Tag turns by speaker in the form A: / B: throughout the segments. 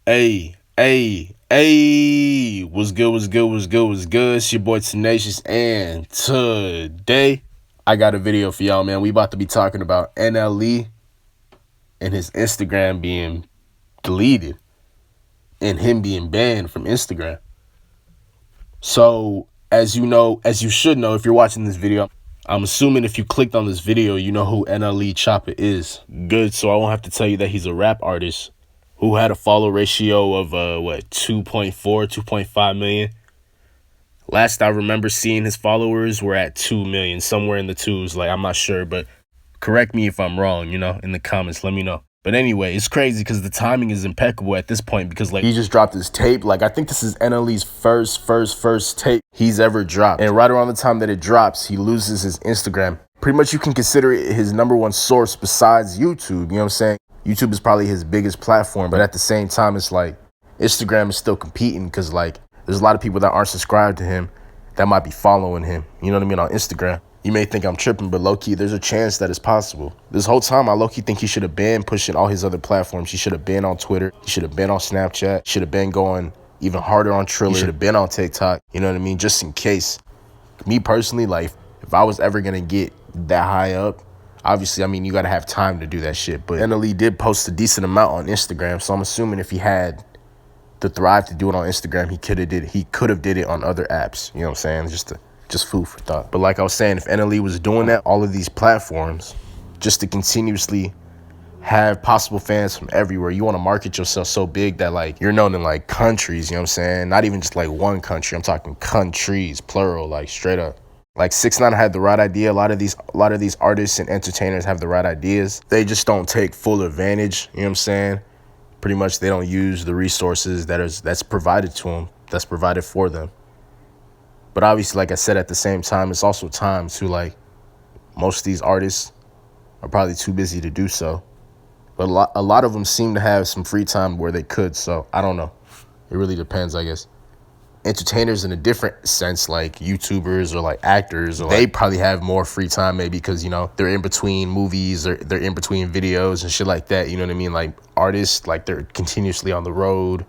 A: Hey, what's good? It's your boy Tenacious, and today I got a video for y'all, man. We about to be talking about NLE and his Instagram being deleted and him being banned from Instagram. So, as you should know if you're watching this video, I'm assuming if you clicked on this video, you know who NLE Choppa is. Good, so I won't have to tell you that he's a rap artist who had a follow ratio of 2.4, 2.5 million. Last I remember seeing, his followers were at 2 million, somewhere in the twos. Like, I'm not sure, but correct me if I'm wrong, in the comments, let me know. But anyway, it's crazy because the timing is impeccable at this point, because like he just dropped his tape. Like, I think this is NLE's first tape he's ever dropped. And right around the time that it drops, he loses his Instagram. Pretty much you can consider it his #1 source besides YouTube, you know what I'm saying? YouTube is probably his biggest platform, but at the same time, it's like Instagram is still competing because like there's a lot of people that aren't subscribed to him that might be following him, you know what I mean, on Instagram. You may think I'm tripping, but low-key, there's a chance that it's possible. This whole time, I low-key think he should have been pushing all his other platforms. He should have been on Twitter. He should have been on Snapchat. Should have been going even harder on Triller. He should have been on TikTok, you know what I mean, just in case. Me personally, like, if I was ever going to get that high up, obviously, I mean, you got to have time to do that shit. But NLE did post a decent amount on Instagram, so I'm assuming if he had the thrive to do it on Instagram, he could have did it on other apps. You know what I'm saying? Just food for thought. But like I was saying, if NLE was doing that, all of these platforms, just to continuously have possible fans from everywhere, you want to market yourself so big that like you're known in like countries, you know what I'm saying? Not even just like one country. I'm talking countries, plural, like straight up. Like 6ix9ine had the right idea. A lot of these artists and entertainers have the right ideas. They just don't take full advantage, you know what I'm saying? Pretty much they don't use the resources that's provided to them, that's provided for them. But obviously, like I said, at the same time, it's also time to, like, most of these artists are probably too busy to do so. But a lot of them seem to have some free time where they could, so I don't know. It really depends, I guess. Entertainers in a different sense, like YouTubers or like actors, or they probably have more free time maybe because, they're in between movies or they're in between videos and shit like that, you know what I mean? Like artists, like they're continuously on the road,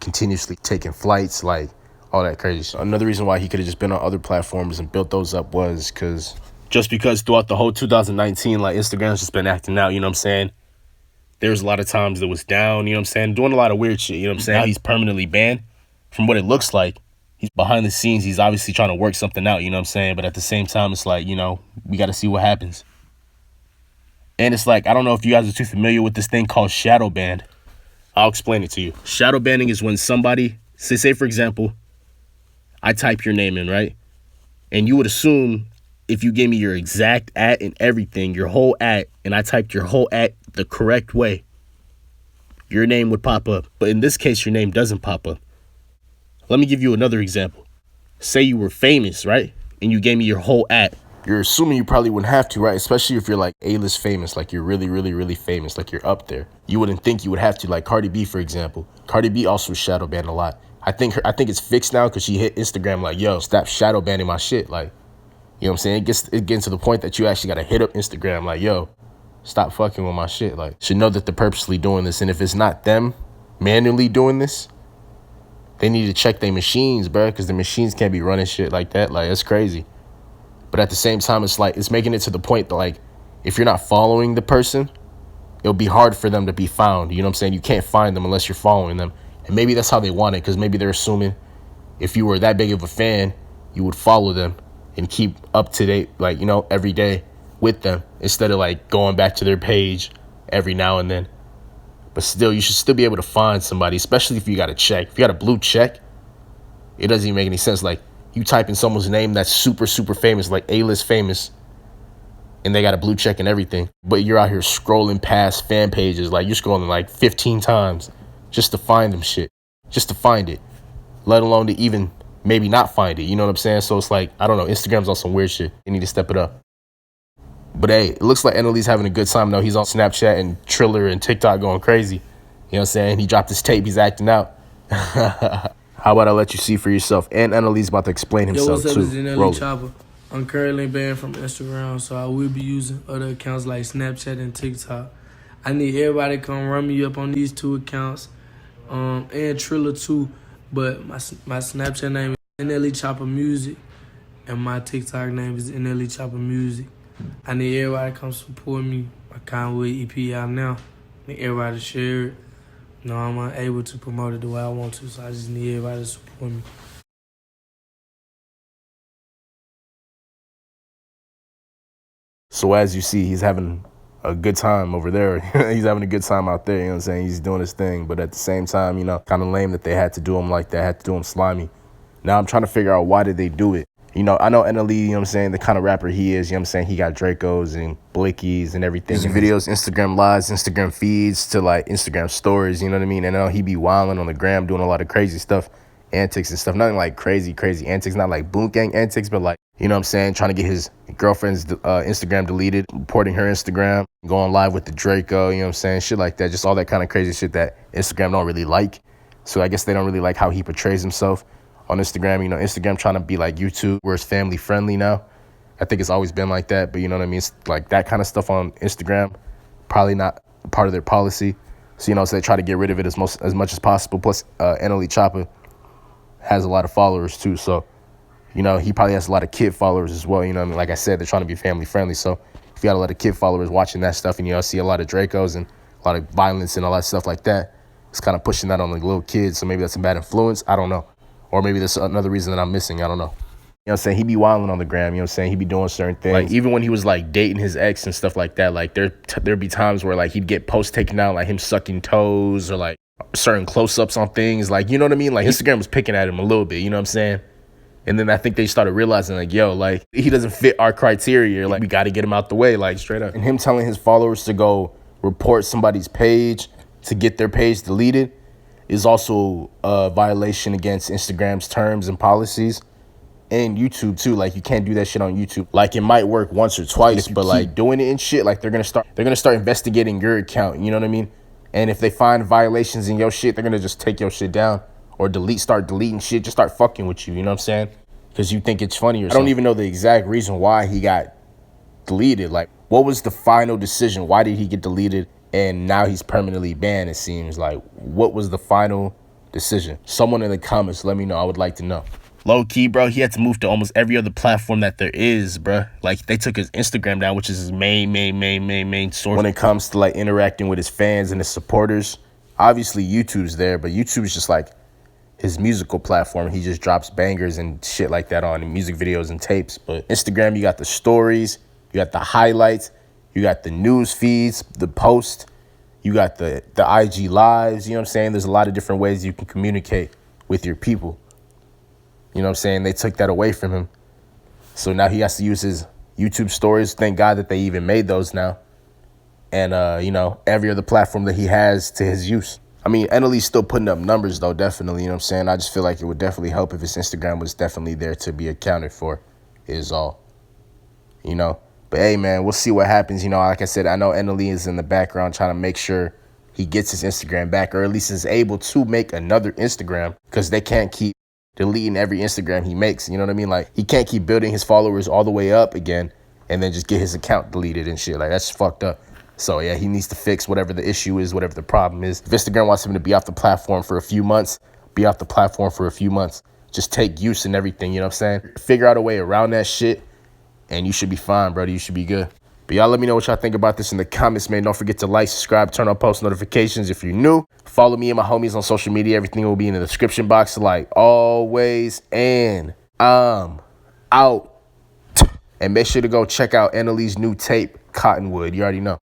A: continuously taking flights, like all that crazy stuff. Another reason why he could have just been on other platforms and built those up was because throughout the whole 2019, like Instagram's just been acting out, you know what I'm saying? There's a lot of times that was down, you know what I'm saying? Doing a lot of weird shit, you know what I'm saying? Now he's permanently banned. From what it looks like, he's behind the scenes. He's obviously trying to work something out, you know what I'm saying? But at the same time, it's like, we got to see what happens. And it's like, I don't know if you guys are too familiar with this thing called shadow ban. I'll explain it to you. Shadow banning is when somebody, say for example, I type your name in, right? And you would assume if you gave me your exact @ and everything, your whole @ and I typed your whole @ the correct way, your name would pop up. But in this case, your name doesn't pop up. Let me give you another example. Say you were famous, right? And you gave me your whole @ You're assuming you probably wouldn't have to, right? Especially if you're like A-list famous, like you're really, really, really famous, like you're up there. You wouldn't think you would have to, like Cardi B, for example. Cardi B also shadow banned a lot. I think it's fixed now because she hit Instagram like, yo, stop shadow banning my shit. Like, you know what I'm saying? It gets to the point that you actually got to hit up Instagram like, yo, stop fucking with my shit. Like, should know that they're purposely doing this. And if it's not them manually doing this, they need to check their machines, bro, because the machines can't be running shit like that. Like, that's crazy. But at the same time, it's like, it's making it to the point that, like, if you're not following the person, it'll be hard for them to be found. You know what I'm saying? You can't find them unless you're following them. And maybe that's how they want it, because maybe they're assuming if you were that big of a fan, you would follow them and keep up to date, like, every day with them instead of, like, going back to their page every now and then. But still, you should still be able to find somebody, especially if you got a check. If you got a blue check, it doesn't even make any sense. Like, you type in someone's name that's super, super famous, like A-list famous, and they got a blue check and everything. But you're out here scrolling past fan pages. Like, you're scrolling like 15 times just to find them shit. Just to find it. Let alone to even maybe not find it. You know what I'm saying? So it's like, I don't know. Instagram's on some weird shit. They need to step it up. But hey, it looks like NLE's having a good time though. He's on Snapchat and Triller and TikTok going crazy. You know what I'm saying? He dropped his tape. He's acting out. How about I let you see for yourself? And NLE's about to explain himself too.
B: Yo, what's up? It's NLE Choppa. I'm currently banned from Instagram, so I will be using other accounts like Snapchat and TikTok. I need everybody to come run me up on these 2 accounts. and Triller too. But my Snapchat name is NLE Choppa Music, and my TikTok name is NLE Choppa Music. I need everybody to come support me. My Conway EP out now. I need everybody to share it. No, I'm unable to promote it the way I want to, so I just need everybody to support me.
A: So as you see, he's having a good time over there. He's having a good time out there, you know what I'm saying? He's doing his thing, but at the same time, you know, kind of lame that they had to do him like that, had to do him slimy. Now I'm trying to figure out why did they do it? You know, I know NLE, you know what I'm saying, the kind of rapper he is, you know what I'm saying? He got Dracos and Blickies and everything. His videos, Instagram lives, Instagram feeds to like Instagram stories, you know what I mean? And I know he be wilding on the gram, doing a lot of crazy stuff, antics and stuff. Nothing like crazy antics, not like boot gang antics, but like, you know what I'm saying, trying to get his girlfriend's Instagram deleted, reporting her Instagram, going live with the Draco, you know what I'm saying, shit like that. Just all that kind of crazy shit that Instagram don't really like. So I guess they don't really like how he portrays himself on Instagram. You know, Instagram trying to be like YouTube, where it's family friendly now. I think it's always been like that, but you know what I mean? It's like that kind of stuff on Instagram, probably not part of their policy. So, you know, so they try to get rid of it as much as possible. Plus, NLE Choppa has a lot of followers too. So, you know, he probably has a lot of kid followers as well. You know what I mean? Like I said, they're trying to be family friendly. So if you got a lot of kid followers watching that stuff and, you know, see a lot of Dracos and a lot of violence and all that stuff like that, it's kind of pushing that on the little kids. So maybe that's a bad influence. I don't know. Or maybe there's another reason that I'm missing. I don't know. You know what I'm saying? He be wilding on the gram. You know what I'm saying? He be doing certain things. Like even when he was like dating his ex and stuff like that, like there'd be times where like he'd get posts taken out, like him sucking toes or like certain close-ups on things. Like, you know what I mean? Like Instagram was picking at him a little bit. You know what I'm saying? And then I think they started realizing, like, yo, like, he doesn't fit our criteria. Like, we got to get him out the way, like, straight up. And him telling his followers to go report somebody's page to get their page deleted is also a violation against Instagram's terms and policies. And YouTube, too. Like, you can't do that shit on YouTube. Like, it might work once or twice, but, like, doing it and shit, like, they're going to start investigating your account. You know what I mean? And if they find violations in your shit, they're going to just take your shit down. Or start deleting shit, just start fucking with you, you know what I'm saying? Because you think it's funny or something. I don't even know the exact reason why he got deleted. Like, what was the final decision? Why did he get deleted? And now he's permanently banned, it seems. Like, what was the final decision? Someone in the comments, let me know. I would like to know. Low key, bro, he had to move to almost every other platform that there is, bro. Like, they took his Instagram down, which is his main source. When it comes to, like, interacting with his fans and his supporters, obviously YouTube's there, but YouTube's just, like, his musical platform. He just drops bangers and shit like that on music videos and tapes. But Instagram, you got the stories, you got the highlights, you got the news feeds, the post, you got the IG lives, you know what I'm saying? There's a lot of different ways you can communicate with your people. You know what I'm saying? They took that away from him. So now he has to use his YouTube stories. Thank God that they even made those now. And, you know, every other platform that he has to his use. I mean, NLE's still putting up numbers, though, definitely. You know what I'm saying? I just feel like it would definitely help if his Instagram was definitely there to be accounted for, is all. You know? But, hey, man, we'll see what happens. You know, like I said, I know NLE is in the background trying to make sure he gets his Instagram back, or at least is able to make another Instagram, because they can't keep deleting every Instagram he makes. You know what I mean? Like, he can't keep building his followers all the way up again and then just get his account deleted and shit. Like, that's fucked up. So, yeah, he needs to fix whatever the issue is, whatever the problem is. If Instagram wants him to be off the platform for a few months, be off the platform for a few months. Just take use and everything, you know what I'm saying? Figure out a way around that shit, and you should be fine, brother. You should be good. But y'all let me know what y'all think about this in the comments, man. Don't forget to like, subscribe, turn on post notifications if you're new. Follow me and my homies on social media. Everything will be in the description box like always. And I'm out. And make sure to go check out NLE's new tape, Cottonwood. You already know.